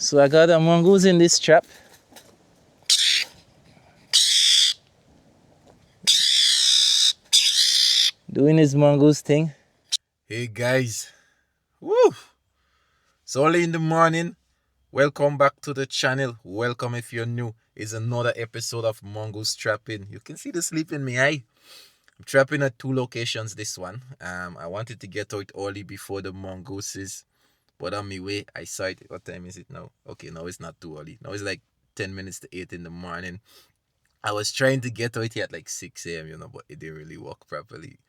So I got a mongoose in this trap. Doing his mongoose thing. Hey guys, woo! It's early in the morning. Welcome back to the channel. Welcome if you're new. It's another episode of Mongoose Trapping. You can see the sleep in my eye. I'm trapping at two locations this one. I wanted to get out early before the mongooses, but on my way, I saw it. What time is it now? Okay, now it's not too early. Now it's like 10 minutes to 8 in the morning. I was trying to get out here at like 6 a.m., but it didn't really work properly.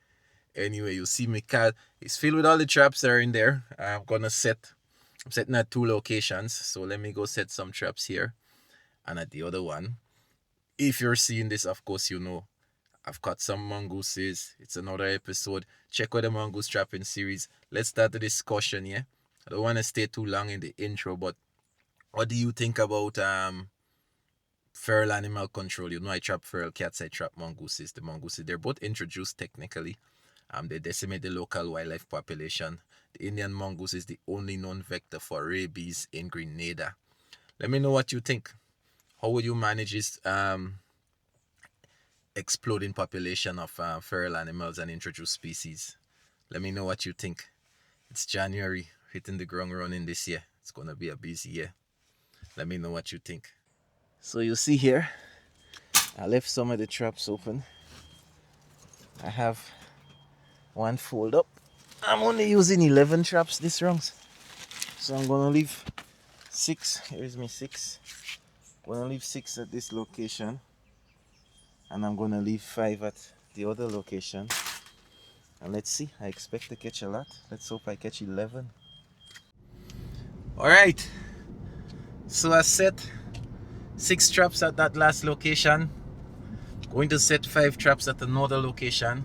Anyway, you see my car. It's filled with all the traps that are in there. I'm setting at two locations. So let me go set some traps here and at the other one. If you're seeing this, of course, you know I've caught some mongooses. It's another episode. Check out the mongoose trapping series. Let's start the discussion, yeah? I don't want to stay too long in the intro, but what do you think about feral animal control? I trap feral cats, I trap mongooses. The mongooses, they're both introduced technically. They decimate the local wildlife population. The Indian mongoose is the only known vector for rabies in Grenada. Let me know what you think. How would you manage this exploding population of feral animals and introduced species? Let me know what you think. It's January, hitting the ground running this year. It's gonna be a busy year. Let me know what you think. So you see here, I left some of the traps open. I have one fold up. I'm only using 11 traps this round. So I'm gonna leave 6. Here's me 6. I'm gonna leave 6 at this location. And I'm gonna leave 5 at the other location. And let's see, I expect to catch a lot. Let's hope I catch 11. Alright. So I set 6 traps at that last location. Going to set 5 traps at another location.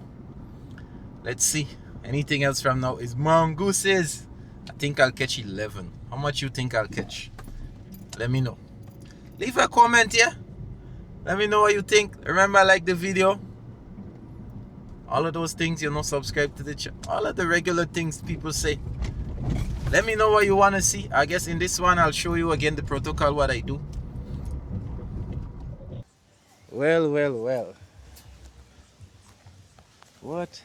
Let's see. Anything else from now is mongooses. I think I'll catch 11. How much you think I'll catch? Let me know. Leave a comment here. Let me know what you think. Remember, like the video. All of those things, subscribe to the channel. All of the regular things people say. Let me know what you want to see. I guess in this one, I'll show you again the protocol, what I do. Well. What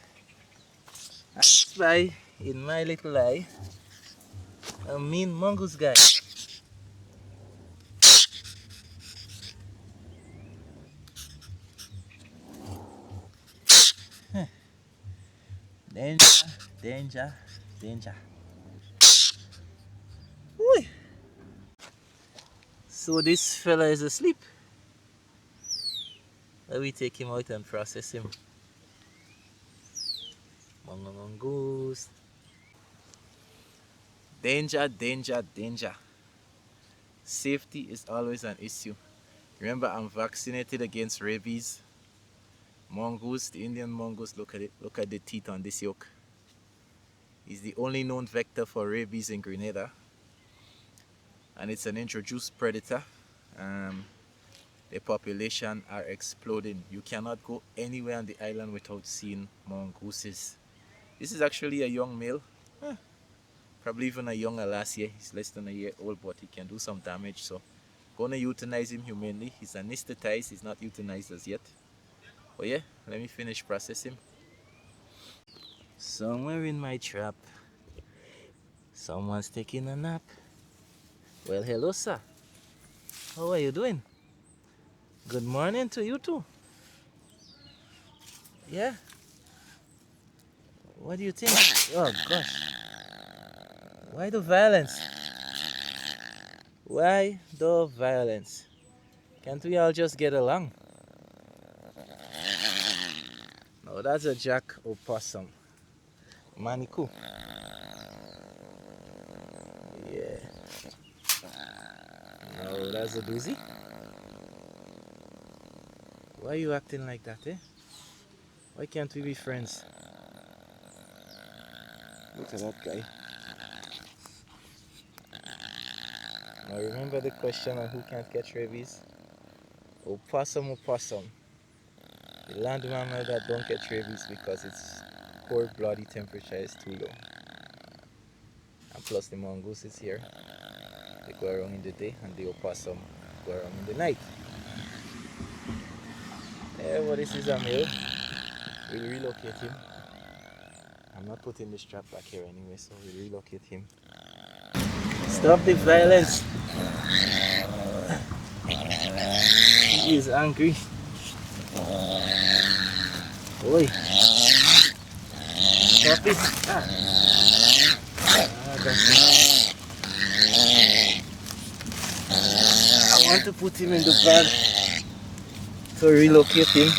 I spy in my little eye a mean mongoose guy. Danger, danger. Whee. So this fella is asleep. Let me take him out and process him. Mongoose. Danger. Safety is always an issue. Remember, I'm vaccinated against rabies. Mongoose, the Indian mongoose, look at it. Look at the teeth on this yoke. He's the only known vector for rabies in Grenada. And it's an introduced predator. The population are exploding. You cannot go anywhere on the island without seeing mongooses. This is actually a young male. Probably even a younger last year. He's less than a year old, but he can do some damage. So, gonna euthanize him humanely. He's anesthetized. He's not euthanized as yet. But yeah, let me finish processing. Somewhere in my trap, someone's taking a nap. Well, hello, sir. How are you doing? Good morning to you too. Yeah. What do you think? Oh gosh. Why the violence? Why the violence? Can't we all just get along? No, that's a jack opossum. Maniku. Yeah. No, that's a doozy. Why are you acting like that, eh? Why can't we be friends? Look at that guy. Now remember the question on who can't catch rabies? Opossum. The land mammal that don't catch rabies because its core body temperature is too low. And plus the mongoose is here. They go around in the day and the opossum go around in the night. Yeah, well, this is a male. We'll relocate him. I'm not putting this trap back here anyway, so we'll relocate him. Stop the violence. He is angry. Oi. Stop it. That's it. I want to put him in the bag to relocate him.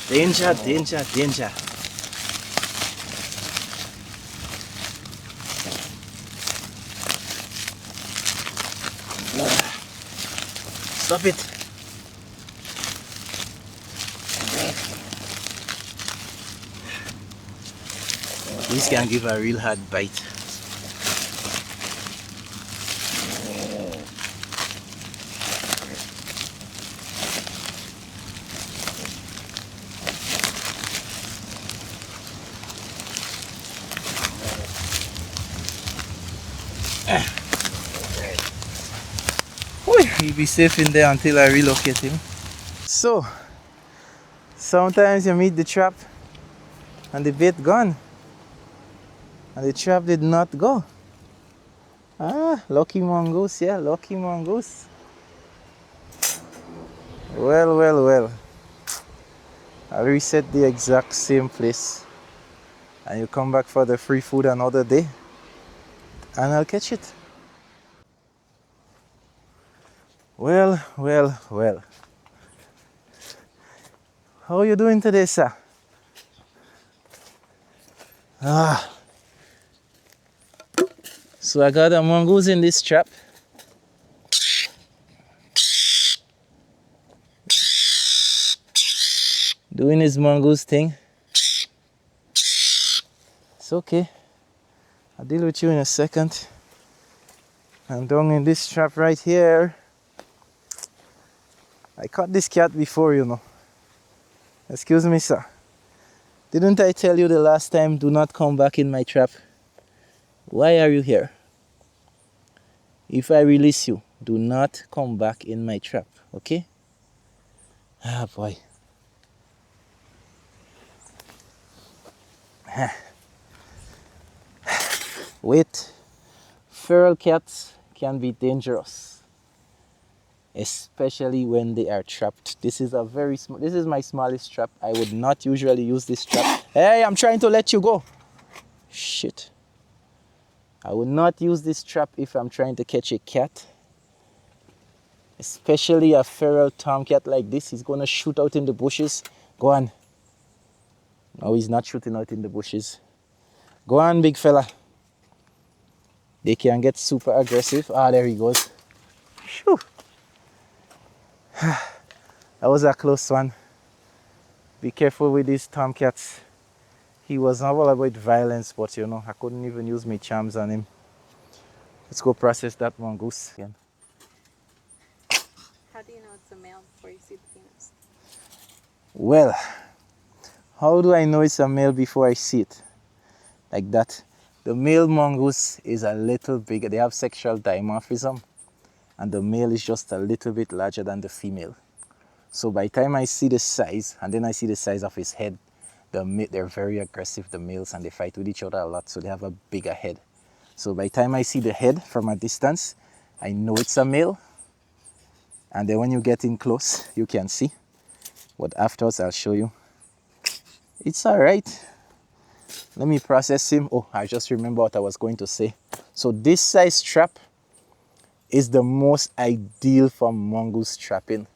Danger, danger, danger. Stop it. This can give a real hard bite. He'll be safe in there until I relocate him. So, sometimes you meet the trap and the bait gone. And the trap did not go. Ah, lucky mongoose, yeah, lucky mongoose. Well, well, well. I'll reset the exact same place. And you come back for the free food another day. And I'll catch it. Well, well, well. How are you doing today, sir? So I got a mongoose in this trap. Doing his mongoose thing. It's okay. I'll deal with you in a second. I'm down in this trap right here. I caught this cat before, you know. Excuse me, sir. Didn't I tell you the last time, do not come back in my trap? Why are you here? If I release you, do not come back in my trap, okay? Ah, boy. Wait. Feral cats can be dangerous, especially when they are trapped. This is this is my smallest trap. I would not usually use this trap. Hey, I'm trying to let you go. Shit. I would not use this trap if I'm trying to catch a cat. Especially a feral tomcat like this. He's gonna shoot out in the bushes. Go on. No, he's not shooting out in the bushes. Go on, big fella. They can get super aggressive. Ah, there he goes. Whew. That was a close one. Be careful with these tomcats. He was not all about violence, but you know, I couldn't even use my charms on him. Let's go process that mongoose again. How do you know it's a male before you see the penis? Well, how do I know it's a male before I see it? Like that. The male mongoose is a little bigger. They have sexual dimorphism. And the male is just a little bit larger than the female. So by the time I see the size, and then I see the size of his head, they're very aggressive, the males, and they fight with each other a lot, so they have a bigger head. So by the time I see the head from a distance, I know it's a male. And then when you get in close, you can see. But afterwards, I'll show you. It's all right. Let me process him. Oh, I just remember what I was going to say. So this size trap is the most ideal for mongoose trapping.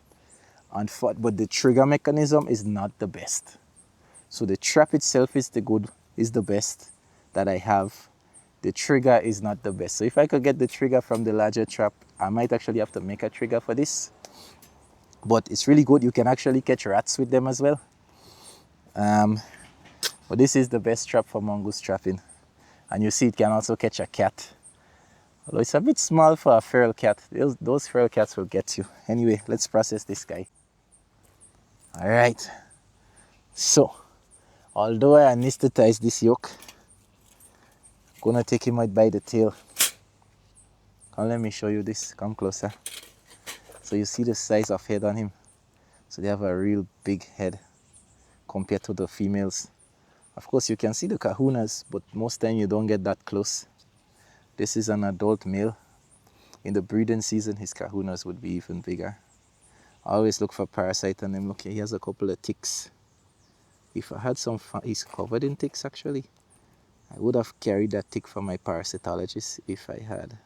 But the trigger mechanism is not the best. So the trap itself is the best that I have. The trigger is not the best. So if I could get the trigger from the larger trap, I might actually have to make a trigger for this. But it's really good. You can actually catch rats with them as well. But this is the best trap for mongoose trapping. And you see it can also catch a cat. Although it's a bit small for a feral cat. Those feral cats will get you. Anyway, let's process this guy. Alright. So, although I anesthetized this yoke, I'm gonna take him out by the tail. Come, let me show you this. Come closer. So you see the size of head on him. So they have a real big head compared to the females. Of course, you can see the kahunas, but most time you don't get that close. This is an adult male. In the breeding season, his kahunas would be even bigger. I always look for parasite on him. Look, he has a couple of ticks. If I had some, he's covered in ticks actually. I would have carried that tick for my parasitologist if I had.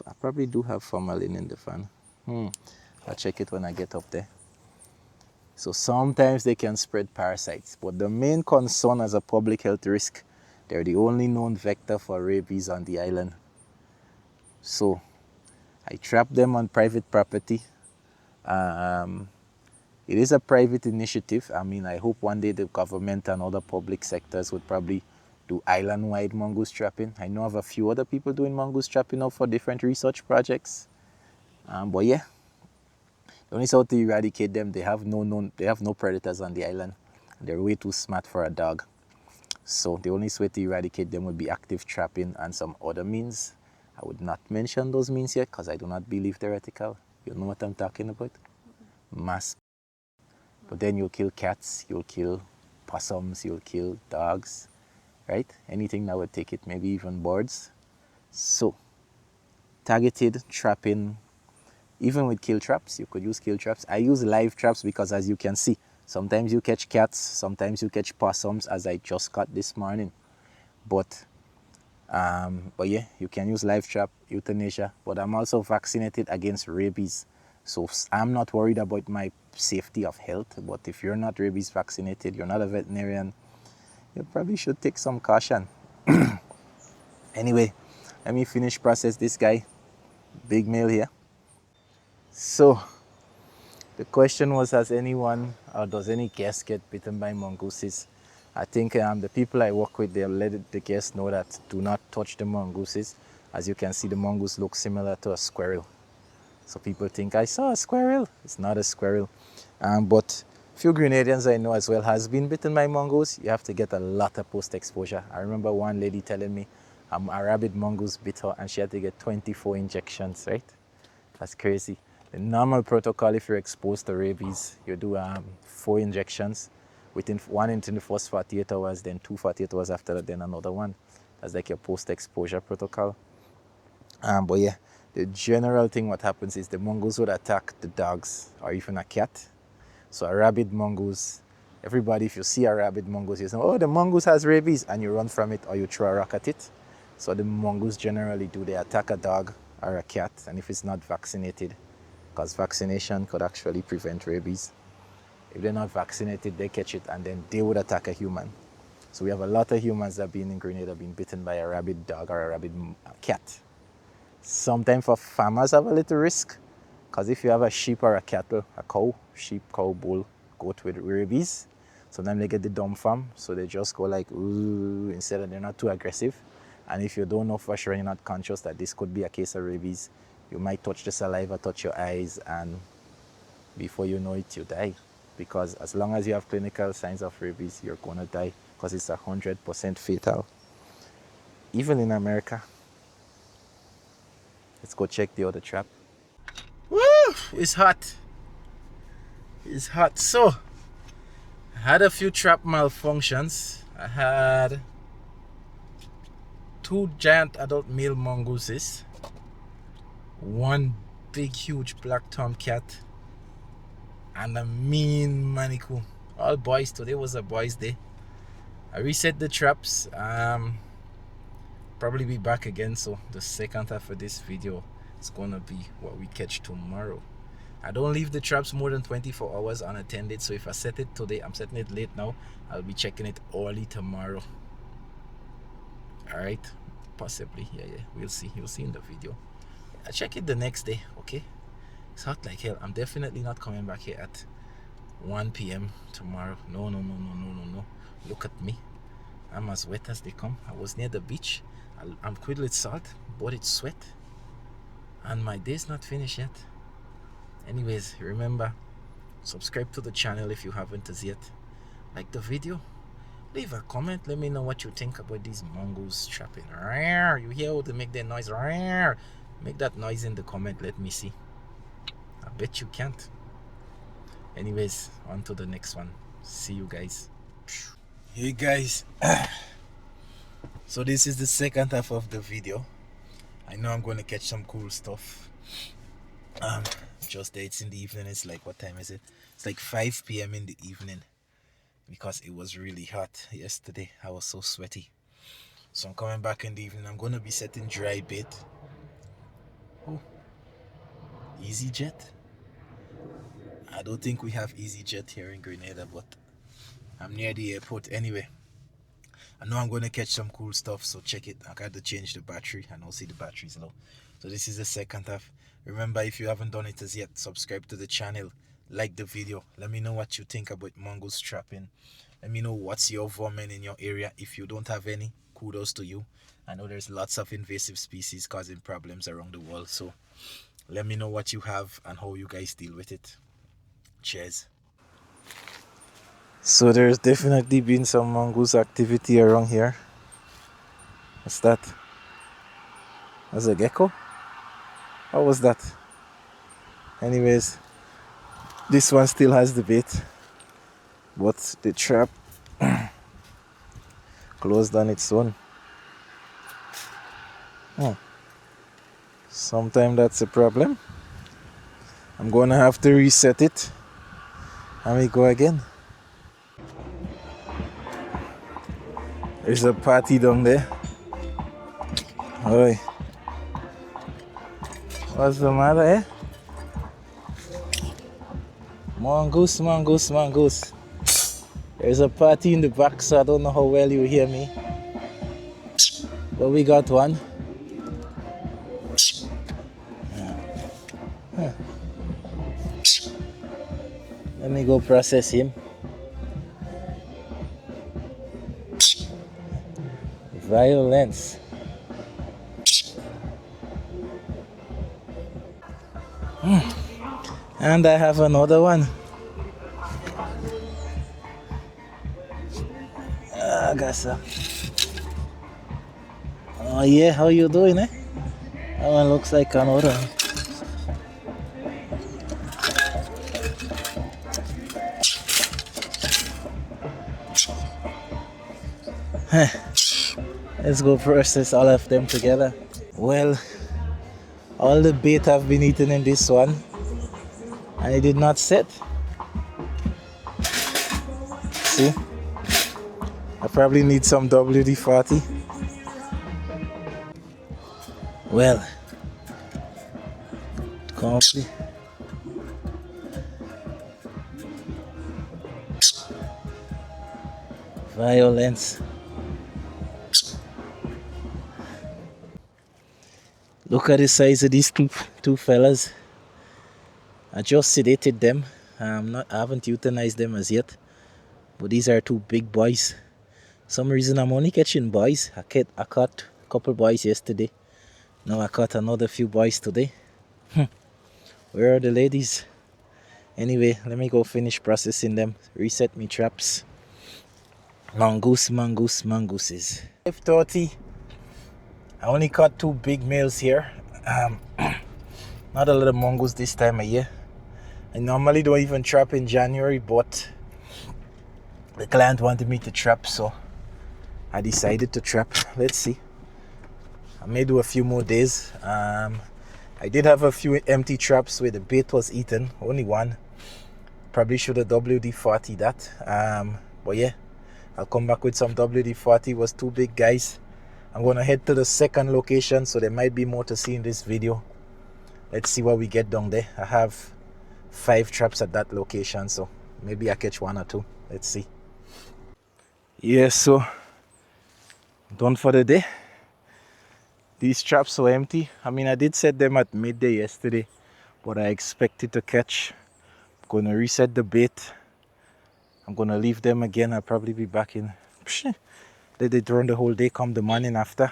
I probably do have formalin in the fan. I'll check it when I get up there. So sometimes they can spread parasites, but the main concern as a public health risk, they're the only known vector for rabies on the island. So I trap them on private property. It is a private initiative. I mean, I hope one day the government and other public sectors would probably do island-wide mongoose trapping. I know of a few other people doing mongoose trapping now for different research projects. But yeah, the only how to eradicate them, they have no predators on the island. They're way too smart for a dog. So the only way to eradicate them would be active trapping and some other means. I would not mention those means yet because I do not believe they're ethical. You know what I'm talking about? Mass. But then you'll kill cats, you'll kill possums, you'll kill dogs, right? Anything that would take it, maybe even birds. So targeted trapping. Even with kill traps, you could use kill traps. I use live traps because, as you can see, sometimes you catch cats, sometimes you catch possums, as I just caught this morning. But yeah, you can use live trap, euthanasia. But I'm also vaccinated against rabies, so I'm not worried about my safety of health. But if you're not rabies vaccinated, you're not a veterinarian, you probably should take some caution. Anyway, let me finish process this guy. Big male here. So the question was, has anyone or does any guest get bitten by mongooses? I think the people I work with, they'll let the guests know that do not touch the mongooses. As you can see, the mongoose looks similar to a squirrel. So people think, I saw a squirrel. It's not a squirrel. But few Grenadians I know as well has been bitten by mongoose. You have to get a lot of post-exposure. I remember one lady telling me a rabid mongoose bit her and she had to get 24 injections, right? That's crazy. The normal protocol, if you're exposed to rabies, you do 4 injections, one in the first 48 hours, then 2 48 hours after that, then another one. That's like your post-exposure protocol. But yeah, the general thing what happens is the mongoose would attack the dogs or even a cat. So a rabid mongoose, everybody, if you see a rabid mongoose, you say, oh, the mongoose has rabies, and you run from it or you throw a rock at it. So the mongoose generally do, they attack a dog or a cat, and if it's not vaccinated, because vaccination could actually prevent rabies. If they're not vaccinated, they catch it and then they would attack a human. So we have a lot of humans that have been in Grenada being bitten by a rabid dog or a rabid cat. Sometimes for farmers have a little risk, because if you have a sheep or a cattle, a cow, sheep, cow, bull, goat with rabies, sometimes they get the dumb farm, so they just go like, ooh, instead of they're not too aggressive. And if you don't know for sure, you're not conscious that this could be a case of rabies, you might touch the saliva, touch your eyes, and before you know it, you die. Because as long as you have clinical signs of rabies, you're going to die, because it's 100% fatal. Even in America. Let's go check the other trap. Woo! It's hot. It's hot. So, I had a few trap malfunctions. I had 2 giant adult male mongooses, 1 big huge black tomcat, and a mean manicoot. All boys. Today was a boys' day. I reset the traps. Probably be back again. So the second half of this video is gonna be what we catch tomorrow. I don't leave the traps more than 24 hours unattended. So if I set it today, I'm setting it late now. I'll be checking it early tomorrow. All right, possibly. Yeah. We'll see. You'll see in the video. I check it the next day. Okay. It's hot like hell. I'm definitely not coming back here at 1 p.m. tomorrow. No, no, no, no, no, no, no. Look at me. I'm as wet as they come. I was near the beach. I'm quid with salt, but it's sweat. And my day's not finished yet. Anyways, remember, subscribe to the channel if you haven't as yet. Like the video. Leave a comment. Let me know what you think about these mongoose trapping. You hear how they make their noise? Make that noise in the comment. Let me see. I bet you can't. Anyways, on to the next one. See you guys. Hey guys. So this is the second half of the video. I know I'm going to catch some cool stuff. Just that it's in the evening. It's like, what time is it? It's like 5 p.m. in the evening. Because it was really hot yesterday. I was so sweaty. So I'm coming back in the evening. I'm going to be setting dry bait. Oh, EasyJet. I don't think we have EasyJet here in Grenada, but I'm near the airport anyway. I know I'm going to catch some cool stuff, so check it. I got to change the battery. I know see the battery's low. So this is the second half. Remember, if you haven't done it as yet, subscribe to the channel. Like the video. Let me know what you think about mongoose trapping. Let me know what's your vermin in your area. If you don't have any, kudos to you. I know there's lots of invasive species causing problems around the world. So let me know what you have and how you guys deal with it. Cheers. So there's definitely been some mongoose activity around here. What's that? That's a gecko? What was that? Anyways, this one still has the bait, but the trap closed on its own. Sometimes that's a problem. I'm gonna have to reset it and we go again. There's a party down there. Oi. What's the matter, eh? Mongoose, mongoose, mongoose. There's a party in the back, so I don't know how well you hear me. But we got one. Let me go process him. Violence. And I have another one. I got some. Oh yeah, how you doing, eh? That one looks like another. Let's go process all of them together. Well, all the bait have been eaten in this one, and it did not set. See? I probably need some WD-40. Well, complete. Violence. Look at the size of these two fellas. I just sedated them. I haven't euthanized them as yet, but these are two big boys. Some reason I'm only catching boys. I caught a couple boys yesterday. Now I caught another few boys today. Where are the ladies? Anyway, let me go finish processing them. Reset me traps. Mongoose, mongoose, mongooses. 5:30. I only caught two big males here. Not a lot of mongoose this time of year. I normally don't even trap in January, but the client wanted me to trap, so I decided to trap. Let's see. I may do a few more days. I did have a few empty traps where the bait was eaten. Only one. Probably should have WD-40 that. But yeah, I'll come back with some WD-40. It was two big guys. I'm gonna head to the second location, so there might be more to see in this video. Let's see what we get down there. I have 5 traps at that location, so maybe I catch 1 or 2. Let's see. Yeah, so done for the day. These traps were empty. I mean, I did set them at midday yesterday, but I expect it to catch. Gonna reset the bait. I'm gonna leave them again. I'll probably be back in. They run the whole day, come the morning after.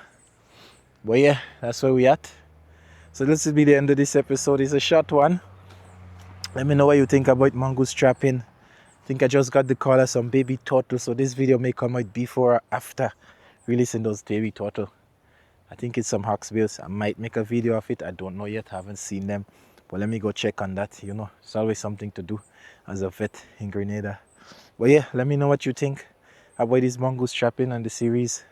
But yeah, that's where we at. So this will be the end of this episode. It's a short one. Let me know what you think about mongoose trapping. I think I just got the call of some baby turtle, so this video may come out before or after releasing those baby turtle. I think it's some hawksbills. I might make a video of it. I don't know yet. I haven't seen them. But let me go check on that. You know, it's always something to do as a vet in Grenada. But yeah, let me know what you think about this mongoose trapping and the series.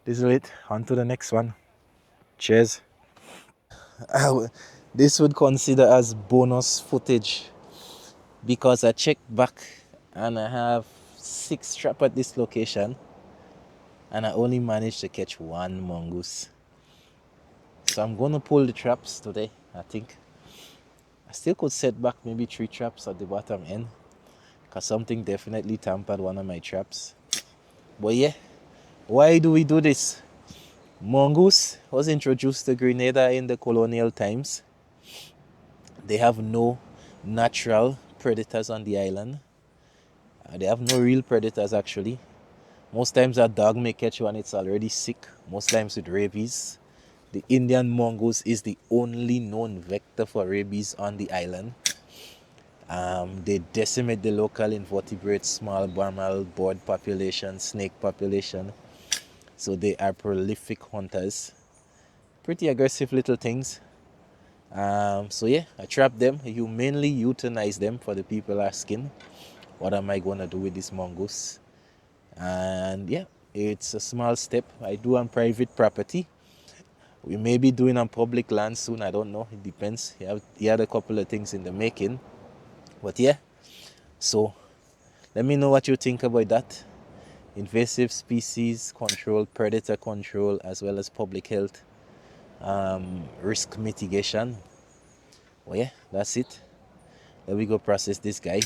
This is it. On to the next one. Cheers. This would consider as bonus footage because I checked back and I have 6 traps at this location and I only managed to catch 1 mongoose. So I'm going to pull the traps today, I think. I still could set back maybe 3 traps at the bottom end because something definitely tampered one of my traps. But yeah, why do we do this? Mongoose was introduced to Grenada in the colonial times. They have no natural predators on the island. They have no real predators actually. Most times a dog may catch one, it's already sick. Most times with rabies. The Indian mongoose is the only known vector for rabies on the island. They decimate the local invertebrates, small mammal, bird population, snake population. So they are prolific hunters. Pretty aggressive little things. So yeah, I trap them, humanely euthanize them for the people asking. What am I gonna do with this mongoose? And yeah, it's a small step. I do on private property. We may be doing on public land soon. I don't know. It depends. He had a couple of things in the making. But yeah, so let me know what you think about that. Invasive species control, predator control, as well as public health risk mitigation. Well, yeah, that's it. Let me go process this guy.